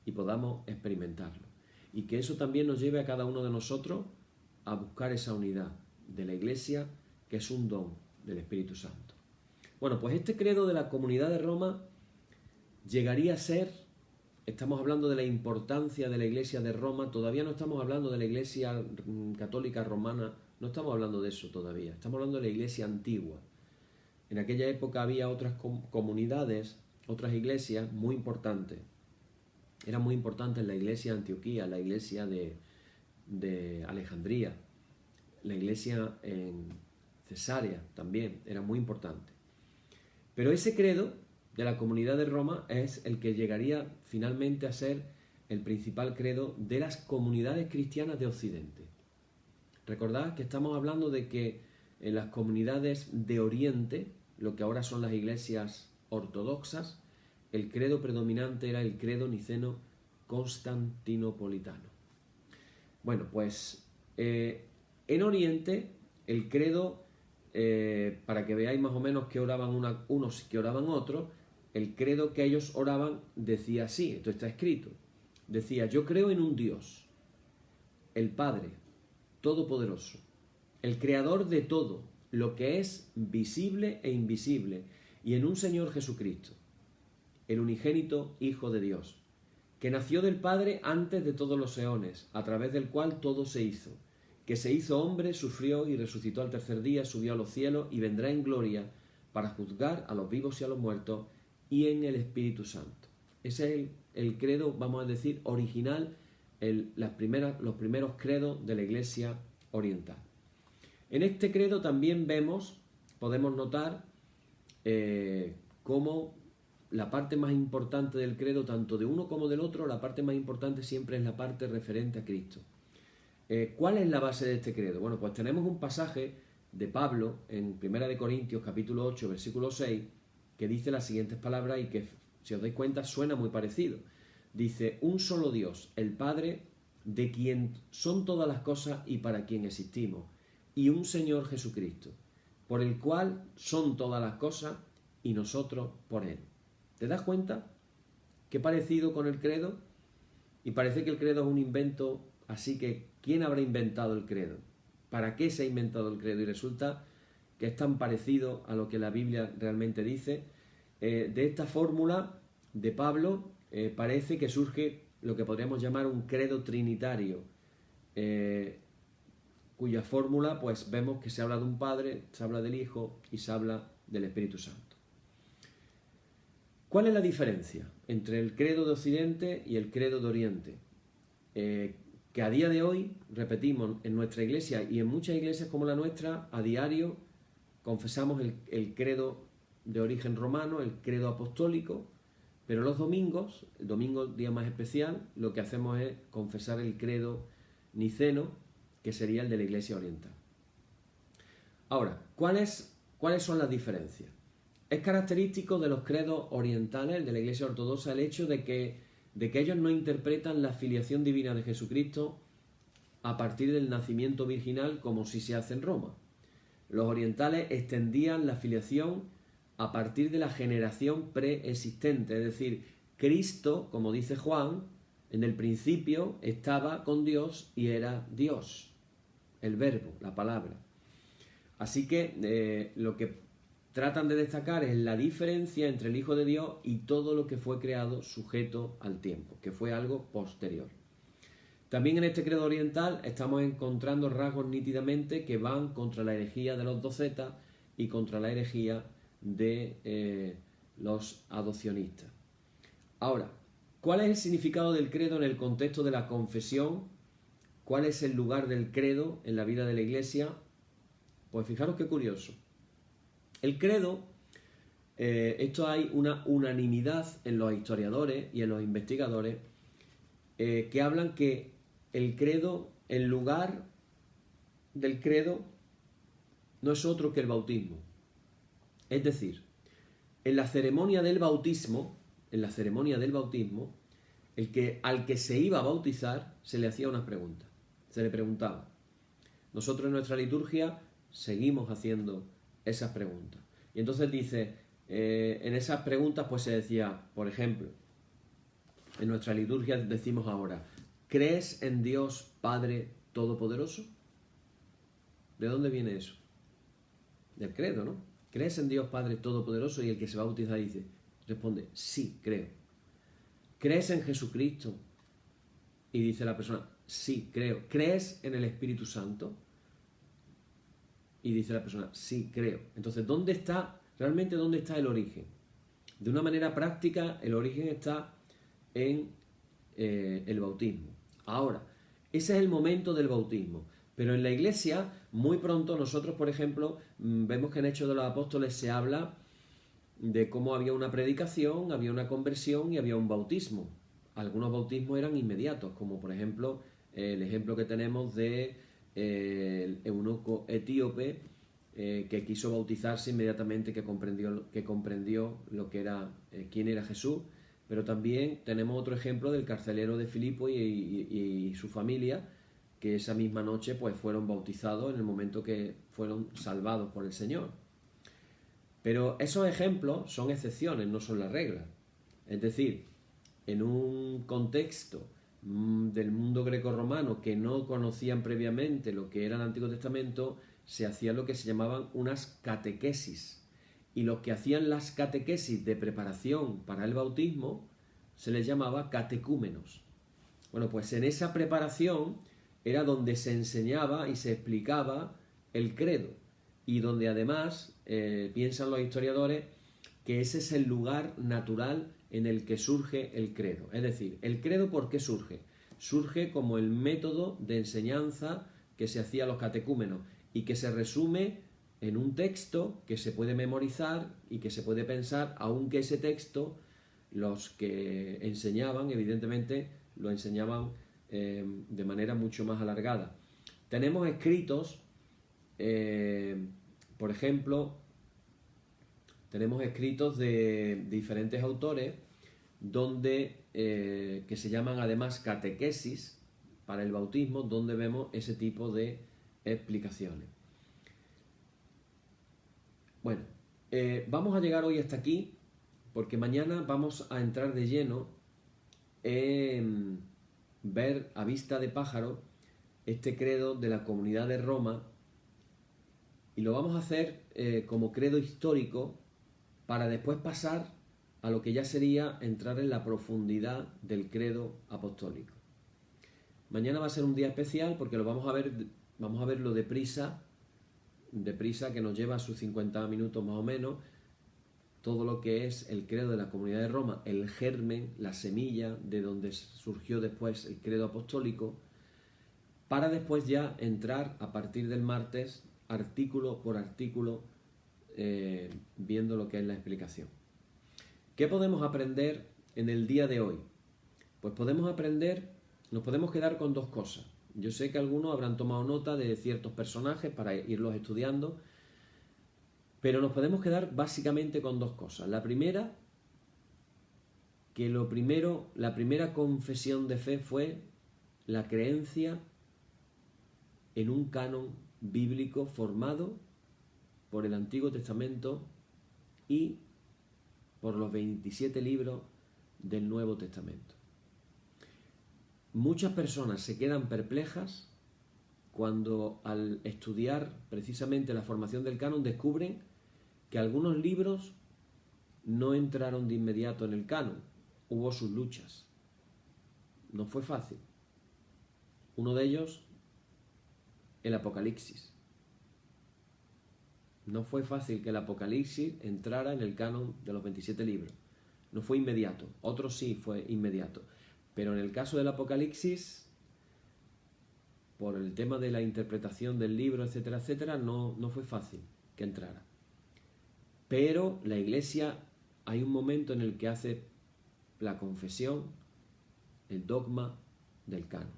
y podamos experimentarlo. Y que eso también nos lleve a cada uno de nosotros a buscar esa unidad de la Iglesia, que es un don del Espíritu Santo. Bueno, pues este credo de la Comunidad de Roma llegaría a ser, estamos hablando de la importancia de la Iglesia de Roma, todavía no estamos hablando de la Iglesia católica romana, no estamos hablando de eso todavía, estamos hablando de la Iglesia antigua. En aquella época había otras comunidades, otras iglesias muy importantes. Era muy importante la iglesia de Antioquía, la iglesia de Alejandría, la iglesia en Cesarea también, era muy importante. Pero ese credo de la Comunidad de Roma es el que llegaría finalmente a ser el principal credo de las comunidades cristianas de Occidente. Recordad que estamos hablando de que en las comunidades de Oriente, lo que ahora son las iglesias ortodoxas, el credo predominante era el credo niceno-constantinopolitano. Bueno, pues en Oriente el credo, para que veáis más o menos que oraban unos y que oraban otros, el credo que ellos oraban decía así, esto está escrito, decía, yo creo en un Dios, el Padre Todopoderoso, el Creador de todo, lo que es visible e invisible, y en un Señor Jesucristo, el unigénito Hijo de Dios, que nació del Padre antes de todos los eones, a través del cual todo se hizo, que se hizo hombre, sufrió y resucitó al tercer día, subió a los cielos y vendrá en gloria para juzgar a los vivos y a los muertos, y en el Espíritu Santo. Ese es el credo, vamos a decir, original, los primeros credos de la Iglesia oriental. En este credo también podemos notar cómo la parte más importante del credo, tanto de uno como del otro, la parte más importante siempre es la parte referente a Cristo. ¿Cuál es la base de este credo? Bueno, pues tenemos un pasaje de Pablo en 1 Corintios capítulo 8, versículo 6, que dice las siguientes palabras y que, si os dais cuenta, suena muy parecido. Dice: un solo Dios, el Padre, de quien son todas las cosas y para quien existimos, y un Señor Jesucristo, por el cual son todas las cosas y nosotros por Él. ¿Te das cuenta? Qué parecido con el credo. Y parece que el credo es un invento, así que ¿quién habrá inventado el credo? ¿Para qué se ha inventado el credo? Y resulta que es tan parecido a lo que la Biblia realmente dice. De esta fórmula de Pablo parece que surge lo que podríamos llamar un credo trinitario, cuya fórmula pues vemos que se habla de un Padre, se habla del Hijo y se habla del Espíritu Santo. ¿Cuál es la diferencia entre el credo de Occidente y el credo de Oriente? Que a día de hoy, repetimos, en nuestra iglesia y en muchas iglesias como la nuestra, a diario confesamos el credo de origen romano, el credo apostólico, pero los domingos, el domingo día más especial, lo que hacemos es confesar el credo niceno, que sería el de la Iglesia Oriental. Ahora, ¿cuáles son las diferencias? Es característico de los credos orientales, el de la Iglesia Ortodoxa, el hecho de que ellos no interpretan la filiación divina de Jesucristo a partir del nacimiento virginal como si se hace en Roma. Los orientales extendían la filiación a partir de la generación preexistente, es decir, Cristo, como dice Juan, en el principio estaba con Dios y era Dios, el verbo, la palabra. Así que lo que tratan de destacar es la diferencia entre el Hijo de Dios y todo lo que fue creado sujeto al tiempo, que fue algo posterior. También en este credo oriental estamos encontrando rasgos nítidamente que van contra la herejía de los docetas y contra la herejía de los adopcionistas. Ahora, ¿cuál es el significado del credo en el contexto de la confesión? ¿Cuál es el lugar del credo en la vida de la Iglesia? Pues fijaros qué curioso. El credo, esto hay una unanimidad en los historiadores y en los investigadores que hablan que el credo, el lugar del credo no es otro que el bautismo. Es decir, en la ceremonia del bautismo, al que se iba a bautizar se le hacía unas preguntas. Se le preguntaba. Nosotros en nuestra liturgia seguimos haciendo esas preguntas. Y entonces dice, en esas preguntas pues se decía, por ejemplo, en nuestra liturgia decimos ahora, ¿crees en Dios Padre Todopoderoso? ¿De dónde viene eso? Del credo, ¿no? ¿Crees en Dios Padre Todopoderoso? Y el que se va a bautizar responde, sí, creo. ¿Crees en Jesucristo? Y dice la persona, sí, creo. ¿Crees en el Espíritu Santo? Y dice la persona, sí, creo. Entonces, ¿dónde está el origen? De una manera práctica, el origen está en el bautismo. Ahora, ese es el momento del bautismo. Pero en la Iglesia, muy pronto nosotros, por ejemplo, vemos que en Hechos de los Apóstoles se habla de cómo había una predicación, había una conversión y había un bautismo. Algunos bautismos eran inmediatos, como por ejemplo el ejemplo que tenemos de el eunuco etíope que quiso bautizarse inmediatamente, que comprendió lo que era quién era Jesús. Pero también tenemos otro ejemplo del carcelero de Filipo y su familia, que esa misma noche pues fueron bautizados en el momento que fueron salvados por el Señor. Pero esos ejemplos son excepciones, no son la regla. Es decir, en un contexto del mundo grecorromano que no conocían previamente lo que era el Antiguo Testamento, se hacía lo que se llamaban unas catequesis. y los que hacían las catequesis de preparación para el bautismo se les llamaba catecúmenos. Bueno, pues en esa preparación era donde se enseñaba y se explicaba el credo, y donde además piensan los historiadores que ese es el lugar natural en el que surge el credo. Es decir, ¿el credo por qué surge? Surge como el método de enseñanza que se hacía a los catecúmenos y que se resume en un texto que se puede memorizar y que se puede pensar, aunque ese texto los que enseñaban, evidentemente, lo enseñaban de manera mucho más alargada. Tenemos escritos, por ejemplo, tenemos escritos de diferentes autores donde, que se llaman además catequesis para el bautismo, donde vemos ese tipo de explicaciones. Bueno, vamos a llegar hoy hasta aquí porque mañana vamos a entrar de lleno en ver a vista de pájaro este credo de la Comunidad de Roma, y lo vamos a hacer como credo histórico para después pasar a lo que ya sería entrar en la profundidad del credo apostólico. Mañana va a ser un día especial porque lo vamos a verlo deprisa, que nos lleva a sus 50 minutos más o menos, todo lo que es el credo de la Comunidad de Roma, el germen, la semilla de donde surgió después el credo apostólico, para después ya entrar a partir del martes, artículo por artículo, viendo lo que es la explicación. ¿Qué podemos aprender en el día de hoy? Pues nos podemos quedar con dos cosas. Yo sé que algunos habrán tomado nota de ciertos personajes para irlos estudiando, pero nos podemos quedar básicamente con dos cosas. La primera, que la primera confesión de fe fue la creencia en un canon bíblico formado por el Antiguo Testamento y por los 27 libros del Nuevo Testamento. Muchas personas se quedan perplejas cuando al estudiar precisamente la formación del canon descubren que algunos libros no entraron de inmediato en el canon. Hubo sus luchas. No fue fácil. Uno de ellos, el Apocalipsis. No fue fácil que el Apocalipsis entrara en el canon de los 27 libros. No fue inmediato. Otros sí fue inmediato. Pero en el caso del Apocalipsis, por el tema de la interpretación del libro, etcétera, etcétera, no fue fácil que entrara. Pero la Iglesia, hay un momento en el que hace la confesión, el dogma del canon.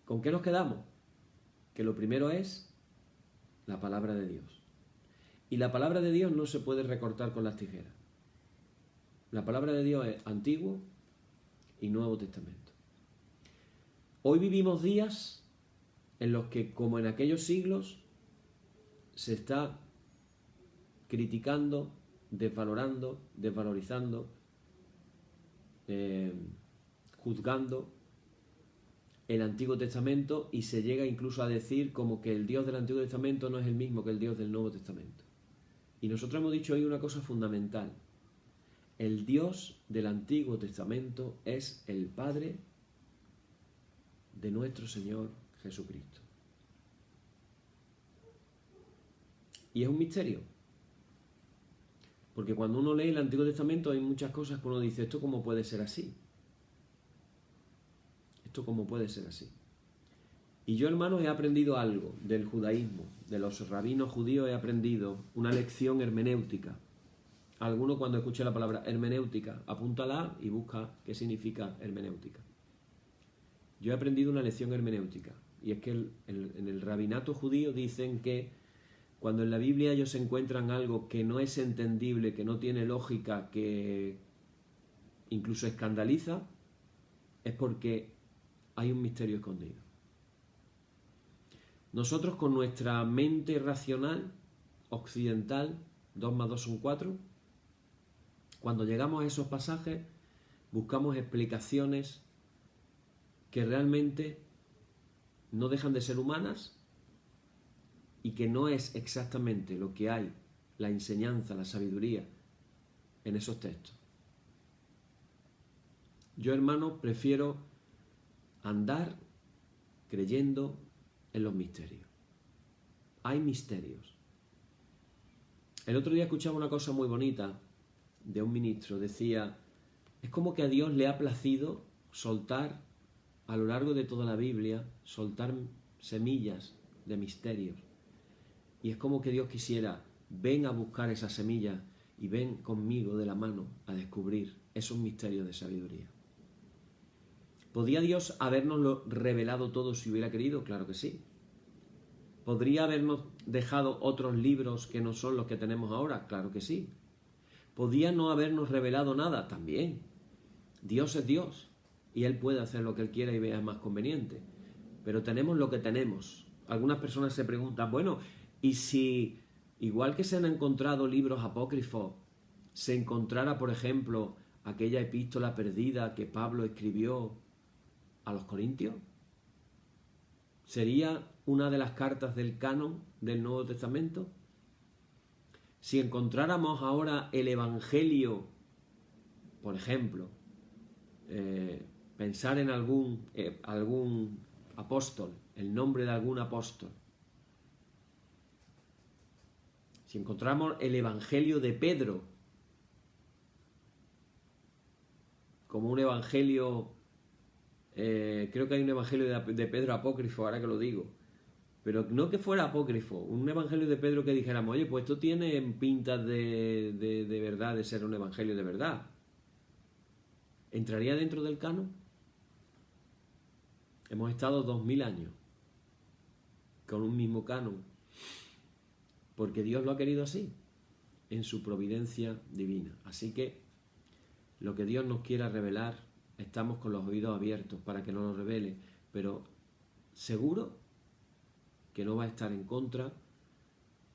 ¿Con qué nos quedamos? Que lo primero es la palabra de Dios. Y la palabra de Dios no se puede recortar con las tijeras. La palabra de Dios es Antiguo y Nuevo Testamento. Hoy vivimos días en los que, como en aquellos siglos, se está criticando, desvalorando, desvalorizando, juzgando el Antiguo Testamento, y se llega incluso a decir como que el Dios del Antiguo Testamento no es el mismo que el Dios del Nuevo Testamento. Y nosotros hemos dicho hoy una cosa fundamental. El Dios del Antiguo Testamento es el Padre de nuestro Señor Jesucristo. Y es un misterio. Porque cuando uno lee el Antiguo Testamento hay muchas cosas que uno dice, ¿esto cómo puede ser así? ¿Esto cómo puede ser así? Y yo, hermanos, he aprendido algo del judaísmo, de los rabinos judíos he aprendido una lección hermenéutica. Alguno cuando escuche la palabra hermenéutica, apúntala y busca qué significa hermenéutica. Yo he aprendido una lección hermenéutica, y es que en el rabinato judío dicen que cuando en la Biblia ellos encuentran algo que no es entendible, que no tiene lógica, que incluso escandaliza, es porque hay un misterio escondido. Nosotros, con nuestra mente racional occidental, 2 más 2 son 4, cuando llegamos a esos pasajes buscamos explicaciones que realmente no dejan de ser humanas y que no es exactamente lo que hay la enseñanza, la sabiduría en esos textos. Yo, hermano, prefiero andar creyendo en los misterios. Hay misterios. El otro día escuchaba una cosa muy bonita de un ministro. Decía, es como que a Dios le ha placido soltar a lo largo de toda la Biblia, soltar semillas de misterios. Y es como que Dios quisiera, ven a buscar esas semillas y ven conmigo de la mano a descubrir esos misterios de sabiduría. ¿Podría Dios habernoslo revelado todo si hubiera querido? Claro que sí. ¿Podría habernos dejado otros libros que no son los que tenemos ahora? Claro que sí. ¿Podría no habernos revelado nada? También. Dios es Dios y Él puede hacer lo que Él quiera y vea más conveniente. Pero tenemos lo que tenemos. Algunas personas se preguntan, bueno, ¿y si, igual que se han encontrado libros apócrifos, se encontrara, por ejemplo, aquella epístola perdida que Pablo escribió a los Corintios? ¿Sería una de las cartas del canon del Nuevo Testamento? Si encontráramos ahora el Evangelio, por ejemplo, pensar en algún apóstol, el nombre de algún apóstol. Si encontramos el Evangelio de Pedro como un evangelio, creo que hay un evangelio de Pedro apócrifo, ahora que lo digo, pero no que fuera apócrifo, un evangelio de Pedro que dijéramos, oye, pues esto tiene pintas de verdad, de ser un evangelio de verdad. ¿Entraría dentro del canon? Hemos estado 2000 años con un mismo canon, porque Dios lo ha querido así, en su providencia divina. Así que lo que Dios nos quiera revelar, estamos con los oídos abiertos para que nos lo revele, pero seguro que no va a estar en contra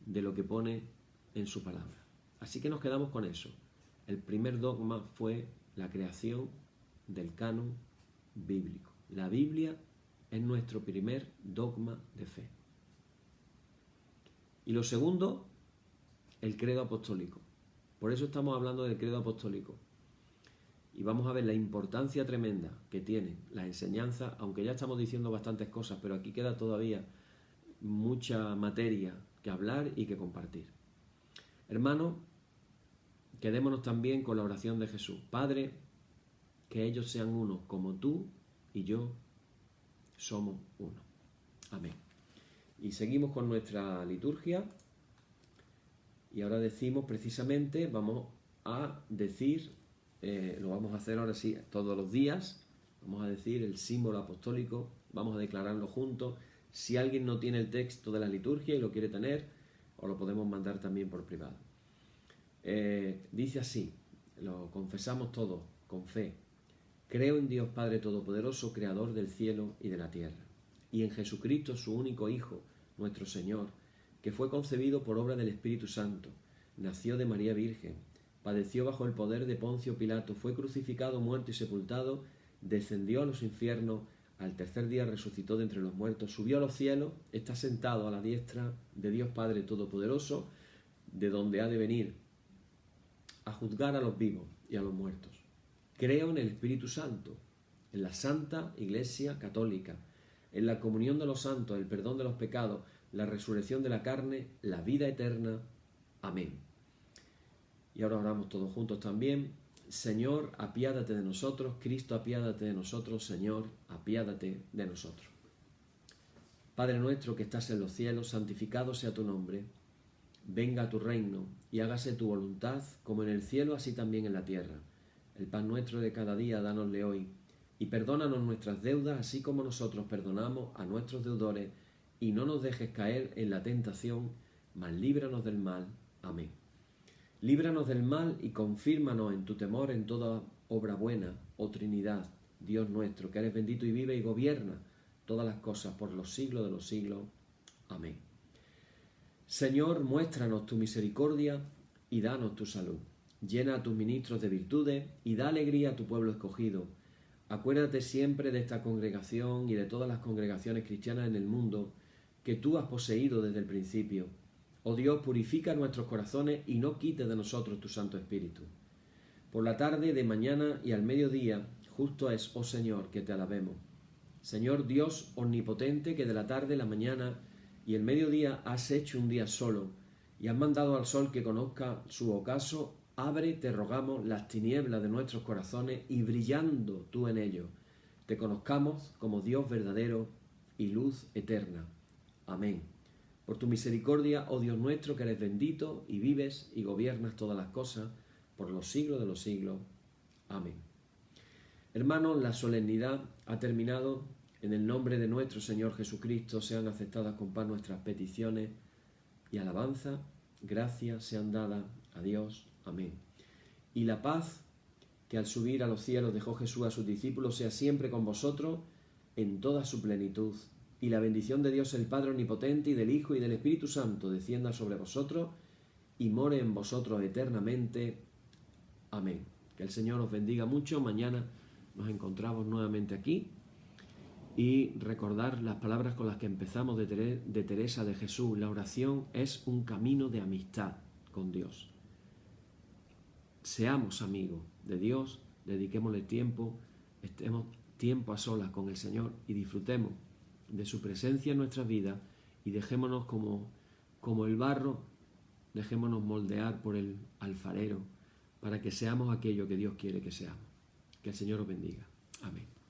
de lo que pone en su palabra. Así que nos quedamos con eso. El primer dogma fue la creación del canon bíblico. La Biblia es nuestro primer dogma de fe. Y lo segundo, el credo apostólico. Por eso estamos hablando del credo apostólico. Y vamos a ver la importancia tremenda que tiene la enseñanza, aunque ya estamos diciendo bastantes cosas, pero aquí queda todavía mucha materia que hablar y que compartir. Hermanos, quedémonos también con la oración de Jesús. Padre, que ellos sean uno, como tú y yo somos uno. Amén. Y seguimos con nuestra liturgia. Y ahora decimos precisamente, vamos a decir, lo vamos a hacer ahora sí todos los días, vamos a decir el símbolo apostólico, vamos a declararlo juntos. Si alguien no tiene el texto de la liturgia y lo quiere tener, os lo podemos mandar también por privado. Dice así, lo confesamos todos con fe. Creo en Dios Padre Todopoderoso, Creador del cielo y de la tierra, y en Jesucristo, su único Hijo, nuestro Señor, que fue concebido por obra del Espíritu Santo, nació de María Virgen, padeció bajo el poder de Poncio Pilato, fue crucificado, muerto y sepultado, descendió a los infiernos, al tercer día resucitó de entre los muertos, subió a los cielos, está sentado a la diestra de Dios Padre Todopoderoso, de donde ha de venir a juzgar a los vivos y a los muertos. Creo en el Espíritu Santo, en la Santa Iglesia Católica, en la comunión de los santos, el perdón de los pecados, la resurrección de la carne, la vida eterna. Amén. Y ahora oramos todos juntos también. Señor, apiádate de nosotros. Cristo, apiádate de nosotros. Señor, apiádate de nosotros. Padre nuestro que estás en los cielos, santificado sea tu nombre. Venga a tu reino y hágase tu voluntad, como en el cielo, así también en la tierra. El pan nuestro de cada día, dánosle hoy. Y perdónanos nuestras deudas, así como nosotros perdonamos a nuestros deudores. Y no nos dejes caer en la tentación, mas líbranos del mal. Amén. Líbranos del mal y confírmanos en tu temor en toda obra buena, oh Trinidad, Dios nuestro, que eres bendito y vive y gobierna todas las cosas por los siglos de los siglos. Amén. Señor, muéstranos tu misericordia y danos tu salud. Llena a tus ministros de virtudes y da alegría a tu pueblo escogido. Acuérdate siempre de esta congregación y de todas las congregaciones cristianas en el mundo que tú has poseído desde el principio. Oh Dios, purifica nuestros corazones y no quites de nosotros tu Santo Espíritu. Por la tarde, de mañana y al mediodía, justo es, oh Señor, que te alabemos. Señor Dios omnipotente, que de la tarde, la mañana y el mediodía has hecho un día solo, y has mandado al sol que conozca su ocaso, abre, te rogamos, las tinieblas de nuestros corazones, y brillando tú en ellos, te conozcamos como Dios verdadero y luz eterna. Amén. Por tu misericordia, oh Dios nuestro, que eres bendito y vives y gobiernas todas las cosas, por los siglos de los siglos. Amén. Hermanos, la solemnidad ha terminado. En el nombre de nuestro Señor Jesucristo sean aceptadas con paz nuestras peticiones y alabanza. Gracias sean dadas a Dios. Amén. Y la paz que al subir a los cielos dejó Jesús a sus discípulos sea siempre con vosotros en toda su plenitud. Y la bendición de Dios el Padre Omnipotente y del Hijo y del Espíritu Santo descienda sobre vosotros y more en vosotros eternamente. Amén. Que el Señor os bendiga mucho. Mañana nos encontramos nuevamente aquí. Y recordar las palabras con las que empezamos de Teresa de Jesús. La oración es un camino de amistad con Dios. Seamos amigos de Dios, dediquémosle tiempo, estemos tiempo a solas con el Señor y disfrutemos de su presencia en nuestras vidas y dejémonos como el barro, dejémonos moldear por el alfarero para que seamos aquello que Dios quiere que seamos. Que el Señor os bendiga. Amén.